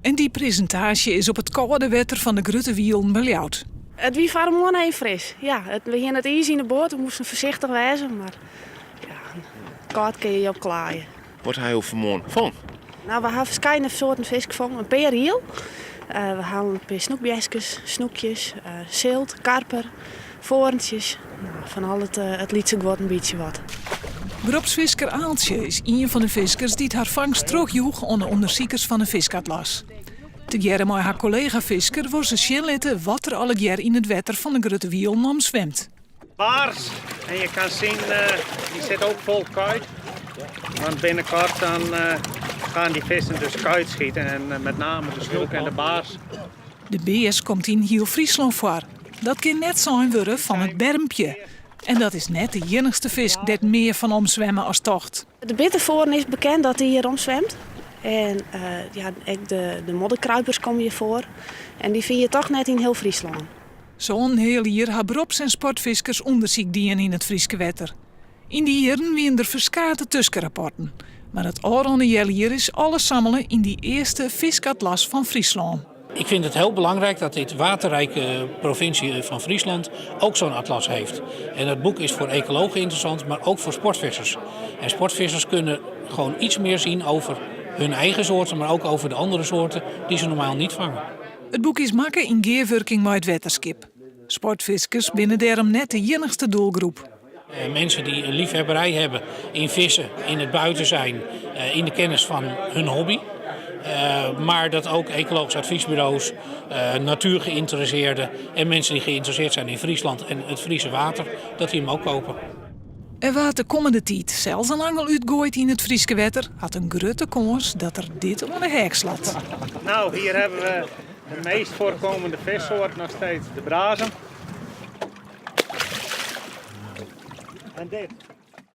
En die presentatie is op het koude wetter van de Grutte Wielen beljouwd. Het wie voor morgen even fris. Ja, we gingen het ijs in de boot, we moesten voorzichtig wezen, maar ja, koud kun je je op klaaien. Wat hij over vanmorgen van? Nou, we hebben verschillende soorten vis gevangen. Een peerhiel, we hebben een paar snoekbjesjes, snoekjes, zilt, karper, vorentjes. Nou, van al het liet zich wat een beetje wat. Beroepsvisker Aaltje is een van de viskers die het haar vangst terugjoeg onder onderzoekers van de Viskatlas. Tegemoet met haar collega-visker wordt ze zien wat er alle jaar in het wetter van de Grutte Wielen omzwemt. Baars, en je kan zien, die zit ook vol kuit. Want binnenkort dan, gaan die vissen dus kuit schieten. En met name de snoek en de baars. De beers komt in heel Friesland voor. Dat kan net zijn worden van het bermpje. En dat is net de enigste vis dat meer van omzwemmen als tocht. De bittervoorn is bekend dat hij hier omzwemt. En ook de modderkruipers komen hier voor. En die vind je toch net in heel Friesland. Zo'n heel jaar hebben beroeps- en sportviskers onderzoek dienen in het Frieske wetter. In die jaren wien er verskate tussenrapporten. Maar het oranje hier is alles sammelen in die eerste Viskatlas van Friesland. Ik vind het heel belangrijk dat dit waterrijke provincie van Friesland ook zo'n atlas heeft. En dat boek is voor ecologen interessant, maar ook voor sportvissers. En sportvissers kunnen gewoon iets meer zien over hun eigen soorten, maar ook over de andere soorten die ze normaal niet vangen. Het boek is maken in gearwerking met het wetterskip. Sportviskers binnen daarom net de enigste doelgroep. Mensen die een liefhebberij hebben in vissen, in het buiten zijn, in de kennis van hun hobby. Maar dat ook ecologische adviesbureaus, natuurgeïnteresseerden en mensen die geïnteresseerd zijn in Friesland en het Friese water, dat die hem ook kopen. En wat de komende tijd zelfs een angel uitgooit in het Frieske wetter, had een grote kans dat er dit om de hek slaat. Nou, hier hebben we de meest voorkomende vissoort nog steeds, de brazen. En dit.